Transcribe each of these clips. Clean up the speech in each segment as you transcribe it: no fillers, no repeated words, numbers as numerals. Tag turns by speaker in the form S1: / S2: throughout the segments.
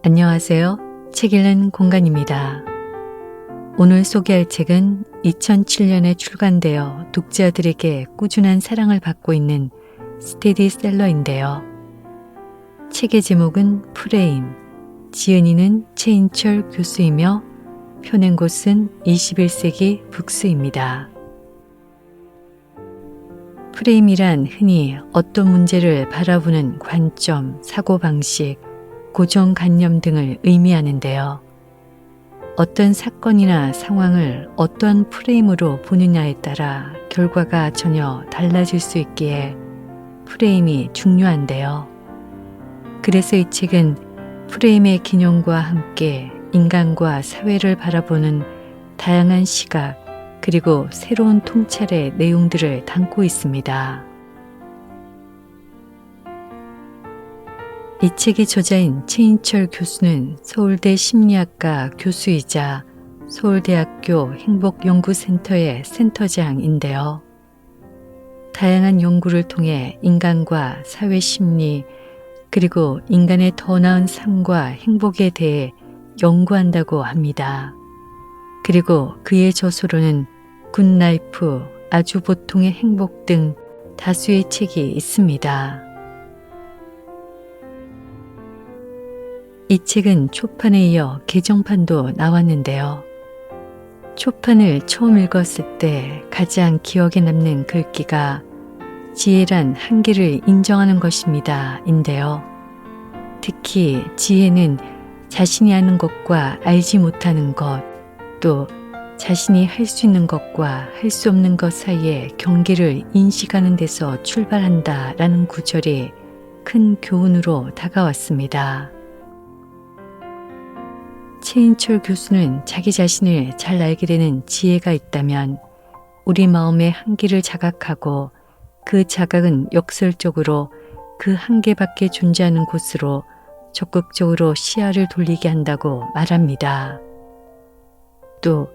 S1: 안녕하세요. 책 읽는 공간입니다. 오늘 소개할 책은 2007년에 출간되어 독자들에게 꾸준한 사랑을 받고 있는 스테디셀러인데요. 책의 제목은 프레임, 지은이는 최인철 교수이며 펴낸 곳은 21세기 북스입니다. 프레임이란 흔히 어떤 문제를 바라보는 관점, 사고방식, 고정관념 등을 의미하는데요. 어떤 사건이나 상황을 어떤 프레임으로 보느냐에 따라 결과가 전혀 달라질 수 있기에 프레임이 중요한데요. 그래서 이 책은 프레임의 기능과 함께 인간과 사회를 바라보는 다양한 시각 그리고 새로운 통찰의 내용들을 담고 있습니다. 이 책의 저자인 최인철 교수는 서울대 심리학과 교수이자 서울대학교 행복연구센터의 센터장인데요. 다양한 연구를 통해 인간과 사회 심리 그리고 인간의 더 나은 삶과 행복에 대해 연구한다고 합니다. 그리고 그의 저서로는 굿라이프, 아주 보통의 행복 등 다수의 책이 있습니다. 이 책은 초판에 이어 개정판도 나왔는데요. 초판을 처음 읽었을 때 가장 기억에 남는 글귀가 지혜란 한계를 인정하는 것입니다. 인데요. 특히 지혜는 자신이 아는 것과 알지 못하는 것, 또 자신이 할 수 있는 것과 할 수 없는 것 사이의 경계를 인식하는 데서 출발한다 라는 구절이 큰 교훈으로 다가왔습니다. 최인철 교수는 자기 자신을 잘 알게 되는 지혜가 있다면 우리 마음의 한계를 자각하고 그 자각은 역설적으로 그 한계 밖에 존재하는 곳으로 적극적으로 시야를 돌리게 한다고 말합니다. 또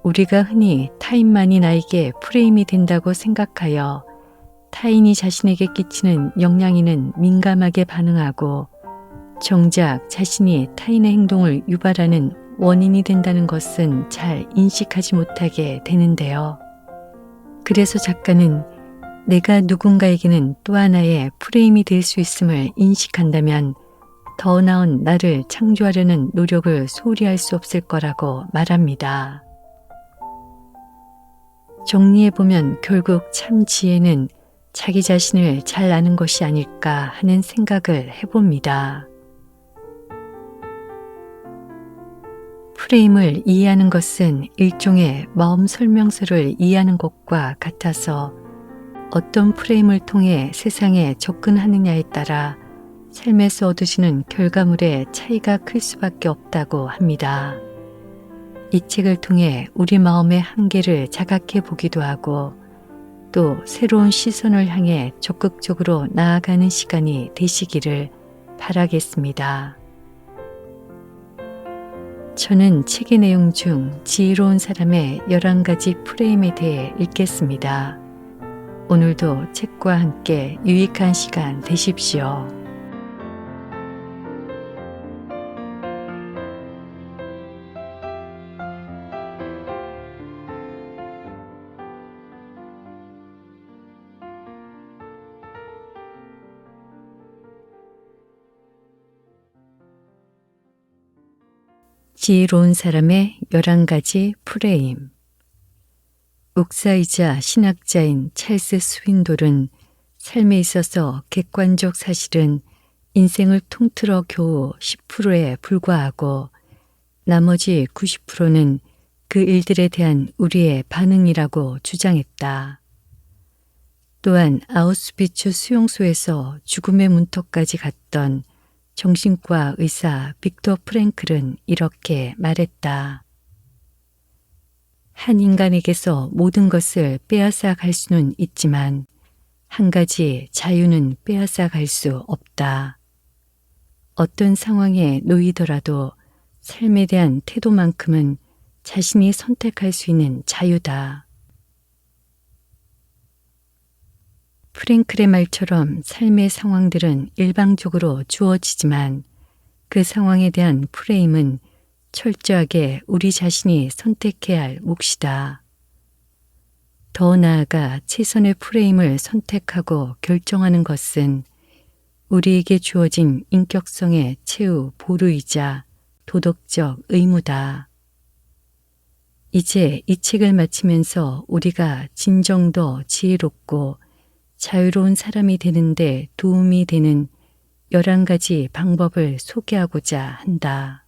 S1: 우리가 흔히 타인만이 나에게 프레임이 된다고 생각하여 타인이 자신에게 끼치는 영향에는 민감하게 반응하고 정작 자신이 타인의 행동을 유발하는 원인이 된다는 것은 잘 인식하지 못하게 되는데요. 그래서 작가는 내가 누군가에게는 또 하나의 프레임이 될 수 있음을 인식한다면 더 나은 나를 창조하려는 노력을 소홀히 할 수 없을 거라고 말합니다. 정리해보면 결국 참 지혜는 자기 자신을 잘 아는 것이 아닐까 하는 생각을 해봅니다. 프레임을 이해하는 것은 일종의 마음 설명서를 이해하는 것과 같아서 어떤 프레임을 통해 세상에 접근하느냐에 따라 삶에서 얻으시는 결과물의 차이가 클 수밖에 없다고 합니다. 이 책을 통해 우리 마음의 한계를 자각해 보기도 하고 또 새로운 시선을 향해 적극적으로 나아가는 시간이 되시기를 바라겠습니다. 저는 책의 내용 중 지혜로운 사람의 11가지 프레임에 대해 읽겠습니다. 오늘도 책과 함께 유익한 시간 되십시오. 지혜로운 사람의 11가지 프레임. 옥사이자 신학자인 찰스 스윈돌은 삶에 있어서 객관적 사실은 인생을 통틀어 겨우 10%에 불과하고 나머지 90%는 그 일들에 대한 우리의 반응이라고 주장했다. 또한 아우슈비츠 수용소에서 죽음의 문턱까지 갔던 정신과 의사 빅터 프랭클은 이렇게 말했다. 한 인간에게서 모든 것을 빼앗아 갈 수는 있지만 한 가지 자유는 빼앗아 갈 수 없다. 어떤 상황에 놓이더라도 삶에 대한 태도만큼은 자신이 선택할 수 있는 자유다. 프랭클의 말처럼 삶의 상황들은 일방적으로 주어지지만 그 상황에 대한 프레임은 철저하게 우리 자신이 선택해야 할 몫이다. 더 나아가 최선의 프레임을 선택하고 결정하는 것은 우리에게 주어진 인격성의 최후 보루이자 도덕적 의무다. 이제 이 책을 마치면서 우리가 진정더 지혜롭고 자유로운 사람이 되는데 도움이 되는 11가지 방법을 소개하고자 한다.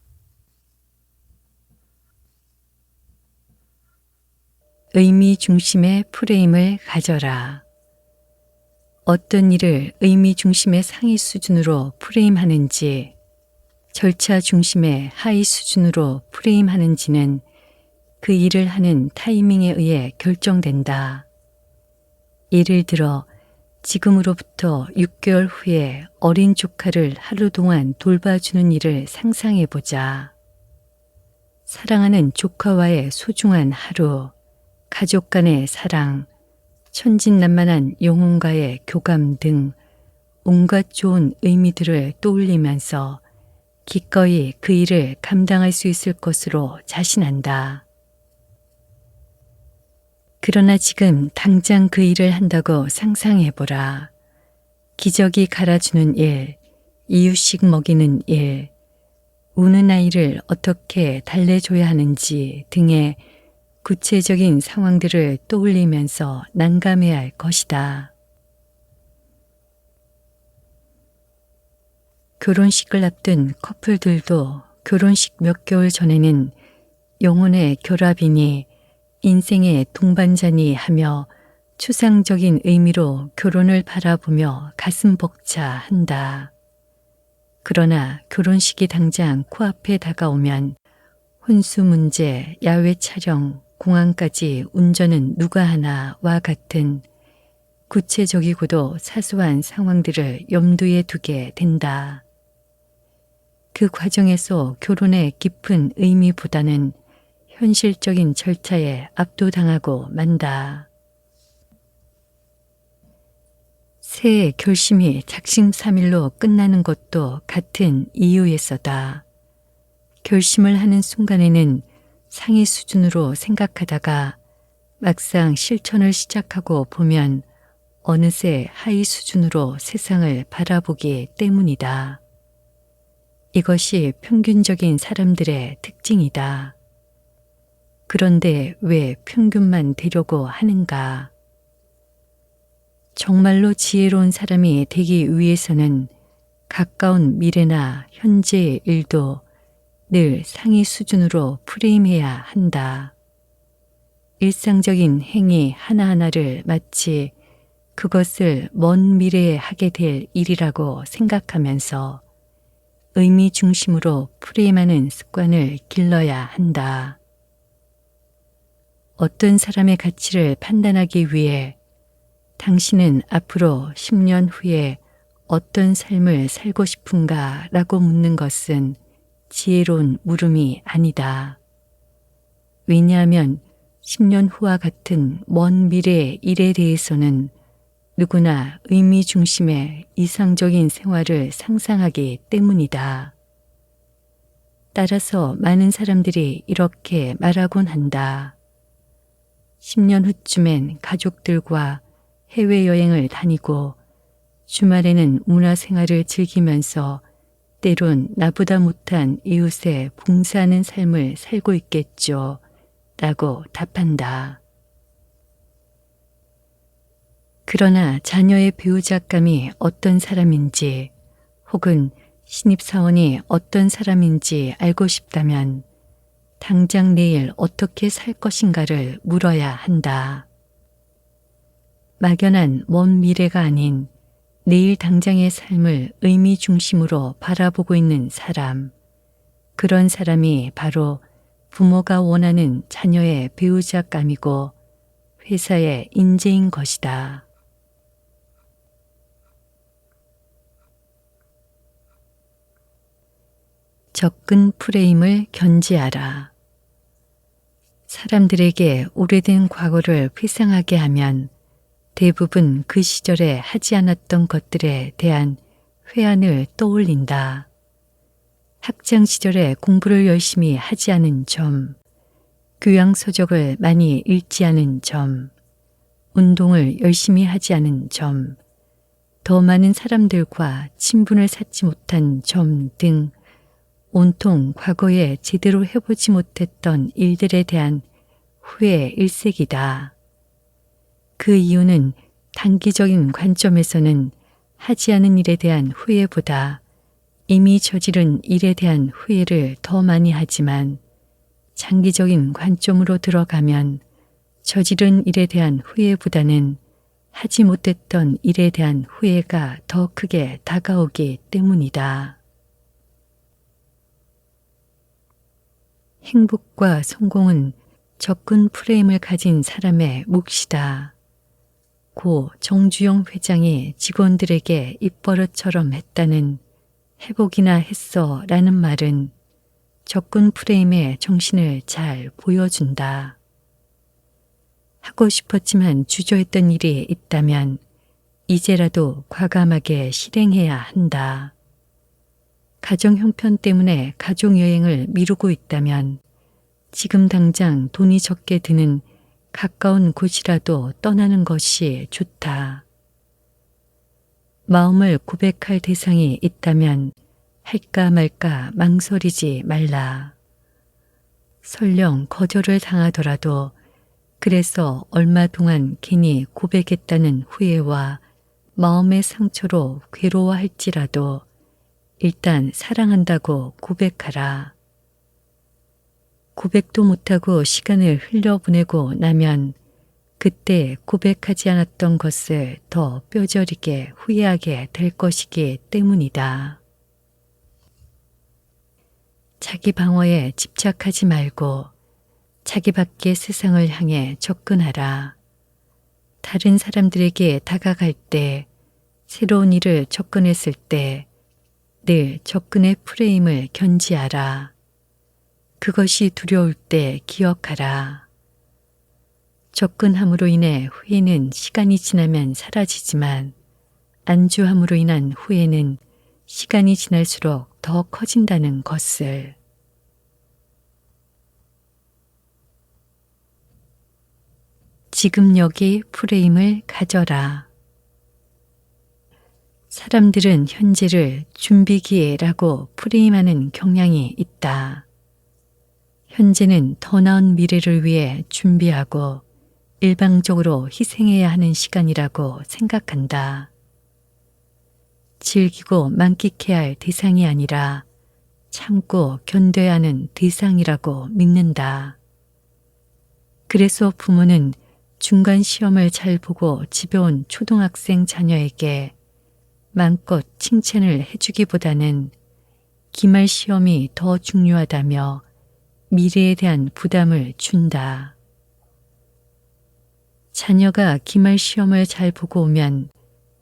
S1: 의미 중심의 프레임을 가져라. 어떤 일을 의미 중심의 상위 수준으로 프레임하는지, 절차 중심의 하위 수준으로 프레임하는지는 그 일을 하는 타이밍에 의해 결정된다. 예를 들어 지금으로부터 6개월 후에 어린 조카를 하루 동안 돌봐주는 일을 상상해보자. 사랑하는 조카와의 소중한 하루, 가족 간의 사랑, 천진난만한 영혼과의 교감 등 온갖 좋은 의미들을 떠올리면서 기꺼이 그 일을 감당할 수 있을 것으로 자신한다. 그러나 지금 당장 그 일을 한다고 상상해보라. 기저귀 갈아주는 일, 이유식 먹이는 일, 우는 아이를 어떻게 달래줘야 하는지 등의 구체적인 상황들을 떠올리면서 난감해야 할 것이다. 결혼식을 앞둔 커플들도 결혼식 몇 개월 전에는 영혼의 결합이니 인생의 동반자니 하며 추상적인 의미로 결혼을 바라보며 가슴 벅차 한다. 그러나 결혼식이 당장 코앞에 다가오면 혼수 문제, 야외 촬영, 공항까지 운전은 누가 하나와 같은 구체적이고도 사소한 상황들을 염두에 두게 된다. 그 과정에서 결혼의 깊은 의미보다는 현실적인 절차에 압도당하고 만다. 새해 결심이 작심삼일로 끝나는 것도 같은 이유에서다. 결심을 하는 순간에는 상위 수준으로 생각하다가 막상 실천을 시작하고 보면 어느새 하위 수준으로 세상을 바라보기 때문이다. 이것이 평균적인 사람들의 특징이다. 그런데 왜 평균만 되려고 하는가? 정말로 지혜로운 사람이 되기 위해서는 가까운 미래나 현재의 일도 늘 상위 수준으로 프레임해야 한다. 일상적인 행위 하나하나를 마치 그것을 먼 미래에 하게 될 일이라고 생각하면서 의미 중심으로 프레임하는 습관을 길러야 한다. 어떤 사람의 가치를 판단하기 위해 당신은 앞으로 10년 후에 어떤 삶을 살고 싶은가 라고 묻는 것은 지혜로운 물음이 아니다. 왜냐하면 10년 후와 같은 먼 미래의 일에 대해서는 누구나 의미 중심의 이상적인 생활을 상상하기 때문이다. 따라서 많은 사람들이 이렇게 말하곤 한다. 10년 후쯤엔 가족들과 해외여행을 다니고 주말에는 문화생활을 즐기면서 때론 나보다 못한 이웃에 봉사하는 삶을 살고 있겠죠. 라고 답한다. 그러나 자녀의 배우자감이 어떤 사람인지 혹은 신입사원이 어떤 사람인지 알고 싶다면 당장 내일 어떻게 살 것인가를 물어야 한다. 막연한 먼 미래가 아닌 내일 당장의 삶을 의미 중심으로 바라보고 있는 사람, 그런 사람이 바로 부모가 원하는 자녀의 배우자감이고 회사의 인재인 것이다. 접근 프레임을 견지하라. 사람들에게 오래된 과거를 회상하게 하면 대부분 그 시절에 하지 않았던 것들에 대한 회한을 떠올린다. 학창 시절에 공부를 열심히 하지 않은 점, 교양 서적을 많이 읽지 않은 점, 운동을 열심히 하지 않은 점, 더 많은 사람들과 친분을 쌓지 못한 점 등 온통 과거에 제대로 해보지 못했던 일들에 대한 후회 일색이다. 그 이유는 단기적인 관점에서는 하지 않은 일에 대한 후회보다 이미 저지른 일에 대한 후회를 더 많이 하지만 장기적인 관점으로 들어가면 저지른 일에 대한 후회보다는 하지 못했던 일에 대한 후회가 더 크게 다가오기 때문이다. 행복과 성공은 접근 프레임을 가진 사람의 몫이다. 고 정주영 회장이 직원들에게 입버릇처럼 했다는 해보기나 했어 라는 말은 접근 프레임의 정신을 잘 보여준다. 하고 싶었지만 주저했던 일이 있다면 이제라도 과감하게 실행해야 한다. 가정 형편 때문에 가족여행을 미루고 있다면 지금 당장 돈이 적게 드는 가까운 곳이라도 떠나는 것이 좋다. 마음을 고백할 대상이 있다면 할까 말까 망설이지 말라. 설령 거절을 당하더라도 그래서 얼마 동안 괜히 고백했다는 후회와 마음의 상처로 괴로워할지라도 일단 사랑한다고 고백하라. 고백도 못하고 시간을 흘려보내고 나면 그때 고백하지 않았던 것을 더 뼈저리게 후회하게 될 것이기 때문이다. 자기 방어에 집착하지 말고 자기 밖의 세상을 향해 접근하라. 다른 사람들에게 다가갈 때, 새로운 일을 접근했을 때 늘 접근의 프레임을 견지하라. 그것이 두려울 때 기억하라. 접근함으로 인해 후회는 시간이 지나면 사라지지만 안주함으로 인한 후회는 시간이 지날수록 더 커진다는 것을. 지금 여기 프레임을 가져라. 사람들은 현재를 준비기회라고 프레임하는 경향이 있다. 현재는 더 나은 미래를 위해 준비하고 일방적으로 희생해야 하는 시간이라고 생각한다. 즐기고 만끽해야 할 대상이 아니라 참고 견뎌야 하는 대상이라고 믿는다. 그래서 부모는 중간 시험을 잘 보고 집에 온 초등학생 자녀에게 마음껏 칭찬을 해주기보다는 기말 시험이 더 중요하다며 미래에 대한 부담을 준다. 자녀가 기말 시험을 잘 보고 오면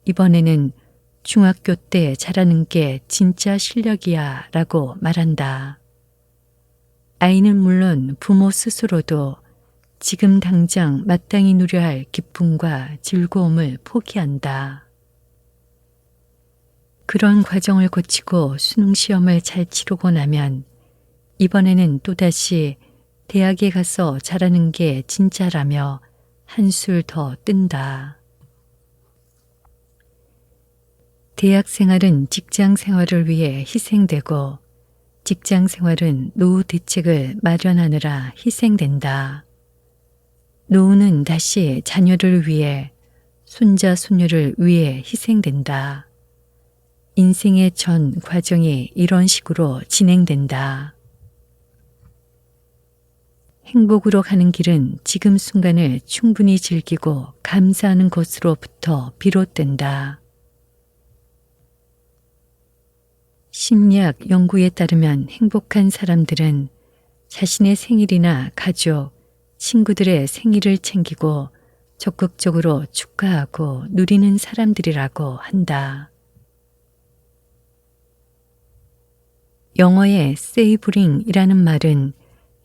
S1: 이번에는 중학교 때 잘하는 게 진짜 실력이야 라고 말한다. 아이는 물론 부모 스스로도 지금 당장 마땅히 누려야 할 기쁨과 즐거움을 포기한다. 그런 과정을 거치고 수능 시험을 잘 치르고 나면 이번에는 또다시 대학에 가서 잘하는 게 진짜라며 한술 더 뜬다. 대학 생활은 직장 생활을 위해 희생되고 직장 생활은 노후 대책을 마련하느라 희생된다. 노후는 다시 자녀를 위해, 손자, 손녀를 위해 희생된다. 인생의 전 과정이 이런 식으로 진행된다. 행복으로 가는 길은 지금 순간을 충분히 즐기고 감사하는 것으로부터 비롯된다. 심리학 연구에 따르면 행복한 사람들은 자신의 생일이나 가족, 친구들의 생일을 챙기고 적극적으로 축하하고 누리는 사람들이라고 한다. 영어의 savoring이라는 말은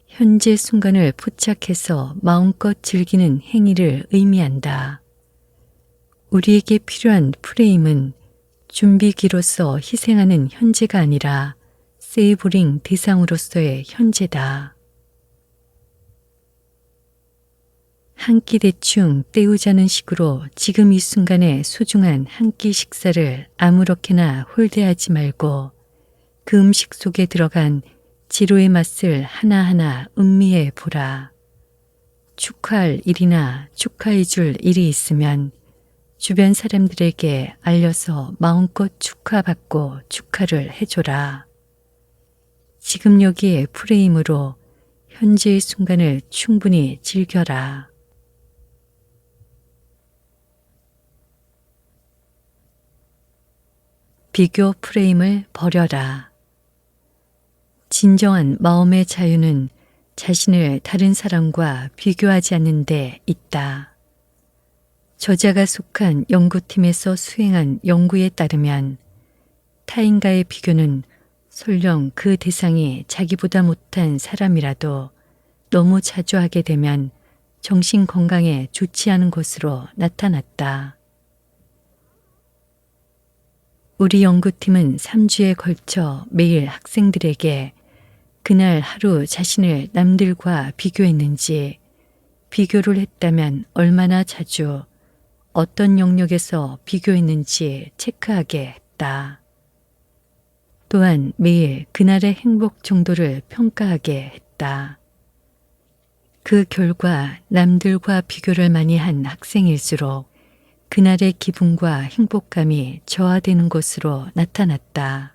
S1: 현재 순간을 포착해서 마음껏 즐기는 행위를 의미한다. 우리에게 필요한 프레임은 준비기로서 희생하는 현재가 아니라 세이브링 대상으로서의 현재다. 한 끼 대충 때우자는 식으로 지금 이 순간의 소중한 한 끼 식사를 아무렇게나 홀대하지 말고 그 음식 속에 들어간 지로의 맛을 하나하나 음미해 보라. 축하할 일이나 축하해 줄 일이 있으면 주변 사람들에게 알려서 마음껏 축하받고 축하를 해줘라. 지금 여기의 프레임으로 현재의 순간을 충분히 즐겨라. 비교 프레임을 버려라. 진정한 마음의 자유는 자신을 다른 사람과 비교하지 않는 데 있다. 저자가 속한 연구팀에서 수행한 연구에 따르면 타인과의 비교는 설령 그 대상이 자기보다 못한 사람이라도 너무 자주 하게 되면 정신 건강에 좋지 않은 것으로 나타났다. 우리 연구팀은 3주에 걸쳐 매일 학생들에게 그날 하루 자신을 남들과 비교했는지, 비교를 했다면 얼마나 자주, 어떤 영역에서 비교했는지 체크하게 했다. 또한 매일 그날의 행복 정도를 평가하게 했다. 그 결과 남들과 비교를 많이 한 학생일수록 그날의 기분과 행복감이 저하되는 것으로 나타났다.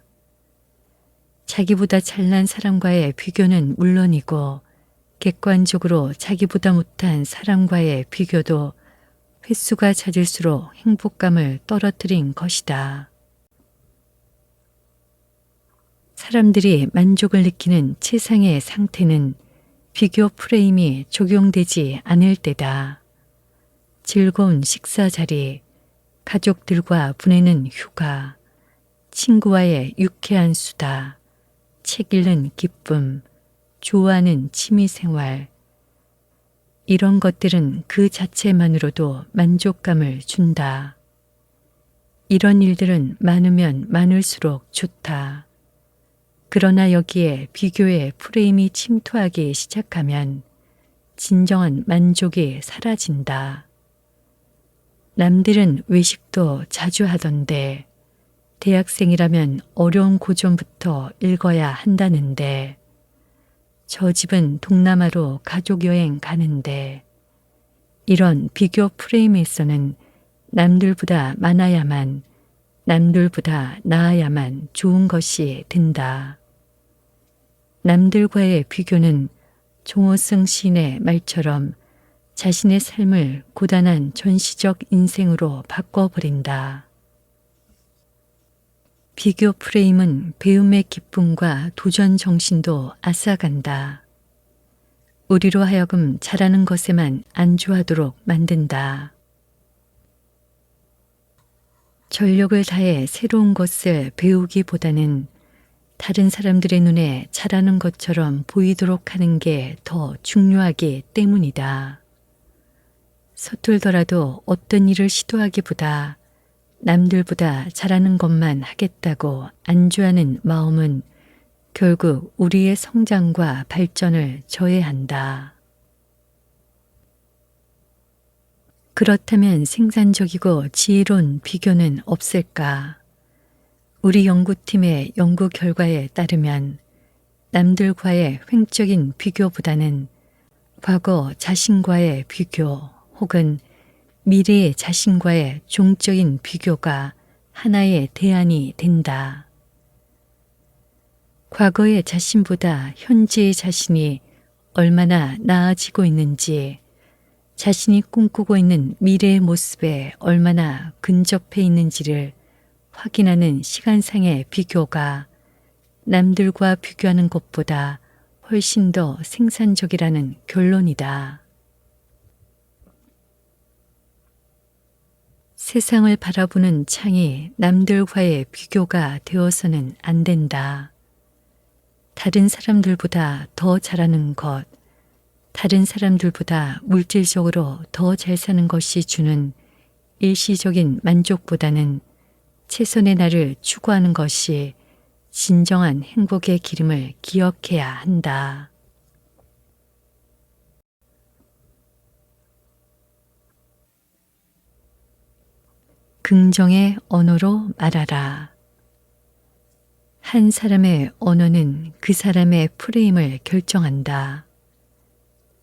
S1: 자기보다 잘난 사람과의 비교는 물론이고 객관적으로 자기보다 못한 사람과의 비교도 횟수가 잦을수록 행복감을 떨어뜨린 것이다. 사람들이 만족을 느끼는 최상의 상태는 비교 프레임이 적용되지 않을 때다. 즐거운 식사 자리, 가족들과 보내는 휴가, 친구와의 유쾌한 수다, 책 읽는 기쁨, 좋아하는 취미생활, 이런 것들은 그 자체만으로도 만족감을 준다. 이런 일들은 많으면 많을수록 좋다. 그러나 여기에 비교의 프레임이 침투하기 시작하면 진정한 만족이 사라진다. 남들은 외식도 자주 하던데 대학생이라면 어려운 고전부터 읽어야 한다는데 저 집은 동남아로 가족여행 가는데 이런 비교 프레임에서는 남들보다 많아야만, 남들보다 나아야만 좋은 것이 된다. 남들과의 비교는 종호승 시인의 말처럼 자신의 삶을 고단한 전시적 인생으로 바꿔버린다. 비교 프레임은 배움의 기쁨과 도전 정신도 앗아간다. 우리로 하여금 잘하는 것에만 안주하도록 만든다. 전력을 다해 새로운 것을 배우기보다는 다른 사람들의 눈에 잘하는 것처럼 보이도록 하는 게 더 중요하기 때문이다. 서툴더라도 어떤 일을 시도하기보다 남들보다 잘하는 것만 하겠다고 안주하는 마음은 결국 우리의 성장과 발전을 저해한다. 그렇다면 생산적이고 지혜로운 비교는 없을까? 우리 연구팀의 연구 결과에 따르면 남들과의 횡적인 비교보다는 과거 자신과의 비교 혹은 미래의 자신과의 종적인 비교가 하나의 대안이 된다. 과거의 자신보다 현재의 자신이 얼마나 나아지고 있는지, 자신이 꿈꾸고 있는 미래의 모습에 얼마나 근접해 있는지를 확인하는 시간상의 비교가 남들과 비교하는 것보다 훨씬 더 생산적이라는 결론이다. 세상을 바라보는 창이 남들과의 비교가 되어서는 안 된다. 다른 사람들보다 더 잘하는 것, 다른 사람들보다 물질적으로 더 잘 사는 것이 주는 일시적인 만족보다는 최선의 나를 추구하는 것이 진정한 행복의 기름을 기억해야 한다. 긍정의 언어로 말하라. 한 사람의 언어는 그 사람의 프레임을 결정한다.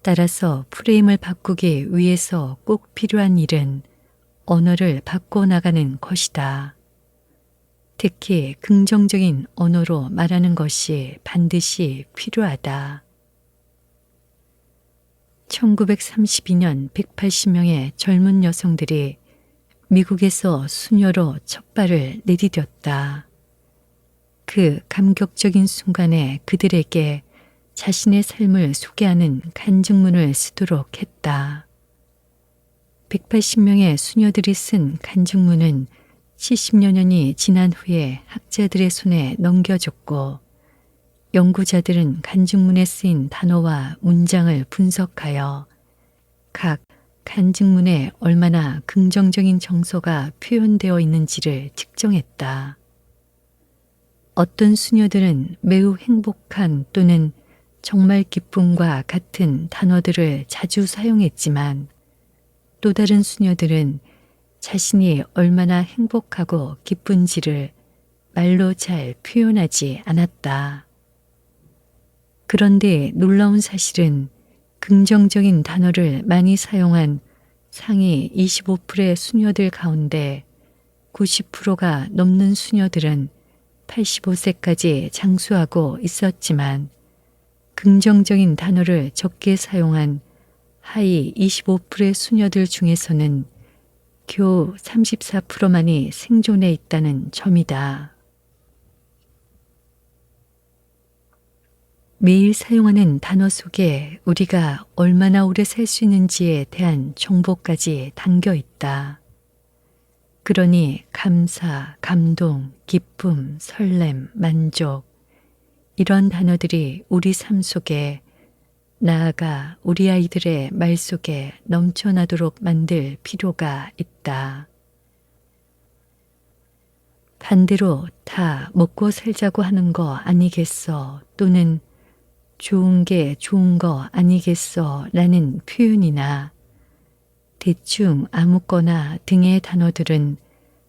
S1: 따라서 프레임을 바꾸기 위해서 꼭 필요한 일은 언어를 바꿔나가는 것이다. 특히 긍정적인 언어로 말하는 것이 반드시 필요하다. 1932년 180명의 젊은 여성들이 미국에서 수녀로 첫 발을 내디뎠다. 그 감격적인 순간에 그들에게 자신의 삶을 소개하는 간증문을 쓰도록 했다. 180명의 수녀들이 쓴 간증문은 70여 년이 지난 후에 학자들의 손에 넘겨졌고, 연구자들은 간증문에 쓰인 단어와 문장을 분석하여 각 간증문에 얼마나 긍정적인 정서가 표현되어 있는지를 측정했다. 어떤 수녀들은 매우 행복한 또는 정말 기쁨과 같은 단어들을 자주 사용했지만, 또 다른 수녀들은 자신이 얼마나 행복하고 기쁜지를 말로 잘 표현하지 않았다. 그런데 놀라운 사실은 긍정적인 단어를 많이 사용한 상위 25%의 수녀들 가운데 90%가 넘는 수녀들은 85세까지 장수하고 있었지만, 긍정적인 단어를 적게 사용한 하위 25%의 수녀들 중에서는 겨우 34%만이 생존해 있다는 점이다. 매일 사용하는 단어 속에 우리가 얼마나 오래 살 수 있는지에 대한 정보까지 담겨 있다. 그러니 감사, 감동, 기쁨, 설렘, 만족, 이런 단어들이 우리 삶 속에, 나아가 우리 아이들의 말 속에 넘쳐나도록 만들 필요가 있다. 반대로 다 먹고 살자고 하는 거 아니겠어, 또는 좋은 게 좋은 거 아니겠어 라는 표현이나 대충 아무거나 등의 단어들은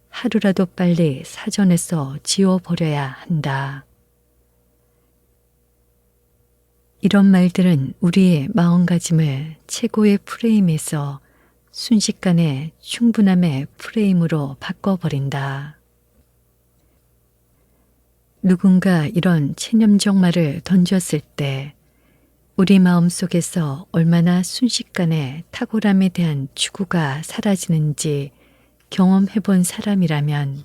S1: 하루라도 빨리 사전에서 지워버려야 한다. 이런 말들은 우리의 마음가짐을 최고의 프레임에서 순식간에 충분함의 프레임으로 바꿔버린다. 누군가 이런 체념적 말을 던졌을 때 우리 마음속에서 얼마나 순식간에 탁월함에 대한 추구가 사라지는지 경험해본 사람이라면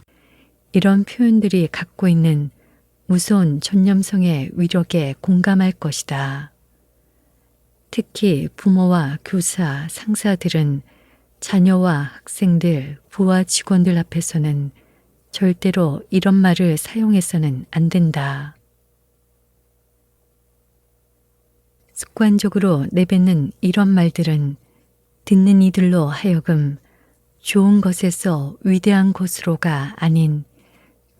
S1: 이런 표현들이 갖고 있는 무서운 전념성의 위력에 공감할 것이다. 특히 부모와 교사, 상사들은 자녀와 학생들, 부하 직원들 앞에서는 절대로 이런 말을 사용해서는 안 된다. 습관적으로 내뱉는 이런 말들은 듣는 이들로 하여금 좋은 것에서 위대한 것으로가 아닌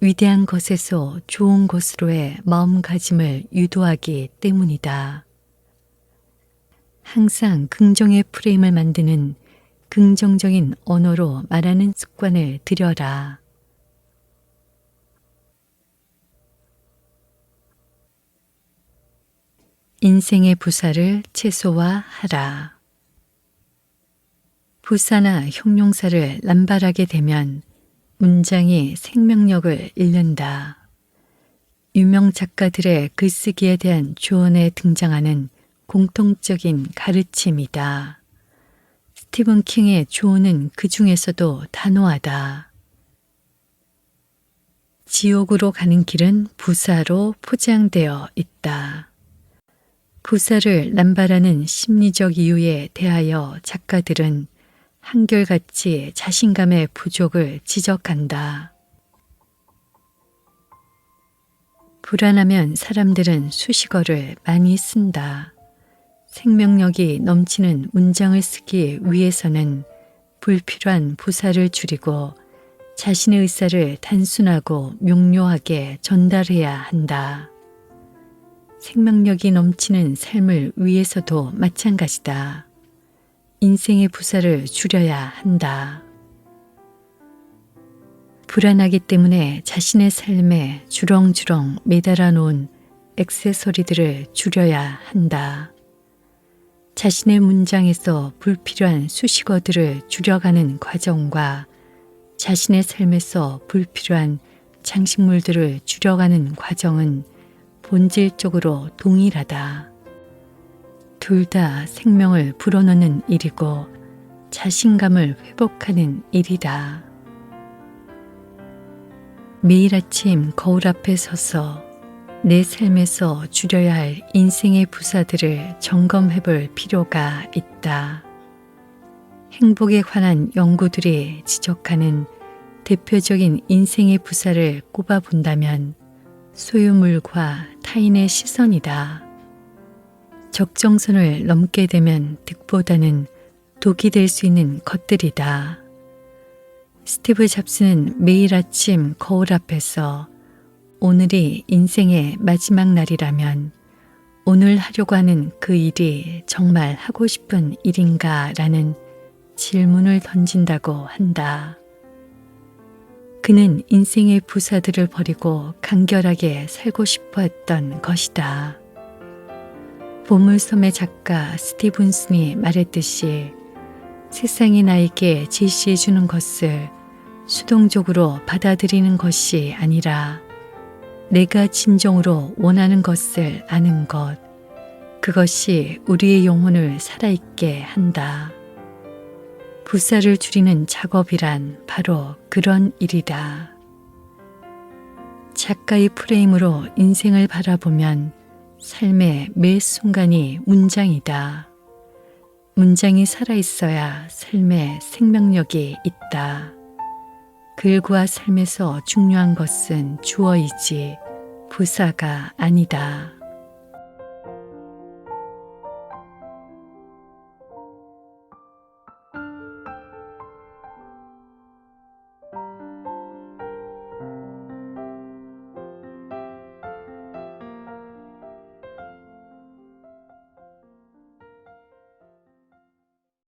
S1: 위대한 것에서 좋은 것으로의 마음가짐을 유도하기 때문이다. 항상 긍정의 프레임을 만드는 긍정적인 언어로 말하는 습관을 들여라. 인생의 부사를 최소화하라. 부사나 형용사를 남발하게 되면 문장이 생명력을 잃는다. 유명 작가들의 글쓰기에 대한 조언에 등장하는 공통적인 가르침이다. 스티븐 킹의 조언은 그 중에서도 단호하다. 지옥으로 가는 길은 부사로 포장되어 있다. 부사를 남발하는 심리적 이유에 대하여 작가들은 한결같이 자신감의 부족을 지적한다. 불안하면 사람들은 수식어를 많이 쓴다. 생명력이 넘치는 문장을 쓰기 위해서는 불필요한 부사를 줄이고 자신의 의사를 단순하고 명료하게 전달해야 한다. 생명력이 넘치는 삶을 위해서도 마찬가지다. 인생의 부사를 줄여야 한다. 불안하기 때문에 자신의 삶에 주렁주렁 매달아 놓은 액세서리들을 줄여야 한다. 자신의 문장에서 불필요한 수식어들을 줄여가는 과정과 자신의 삶에서 불필요한 장식물들을 줄여가는 과정은 본질적으로 동일하다. 둘 다 생명을 불어넣는 일이고 자신감을 회복하는 일이다. 매일 아침 거울 앞에 서서 내 삶에서 줄여야 할 인생의 부사들을 점검해 볼 필요가 있다. 행복에 관한 연구들이 지적하는 대표적인 인생의 부사를 꼽아 본다면 소유물과 타인의 시선이다. 적정선을 넘게 되면 득보다는 독이 될 수 있는 것들이다. 스티브 잡스는 매일 아침 거울 앞에서 오늘이 인생의 마지막 날이라면 오늘 하려고 하는 그 일이 정말 하고 싶은 일인가 라는 질문을 던진다고 한다. 그는 인생의 부사들을 버리고 간결하게 살고 싶어 했던 것이다. 보물섬의 작가 스티븐슨이 말했듯이 세상이 나에게 제시해 주는 것을 수동적으로 받아들이는 것이 아니라 내가 진정으로 원하는 것을 아는 것, 그것이 우리의 영혼을 살아있게 한다. 부사를 줄이는 작업이란 바로 그런 일이다. 작가의 프레임으로 인생을 바라보면 삶의 매 순간이 문장이다. 문장이 살아있어야 삶에 생명력이 있다. 글과 삶에서 중요한 것은 주어이지 부사가 아니다.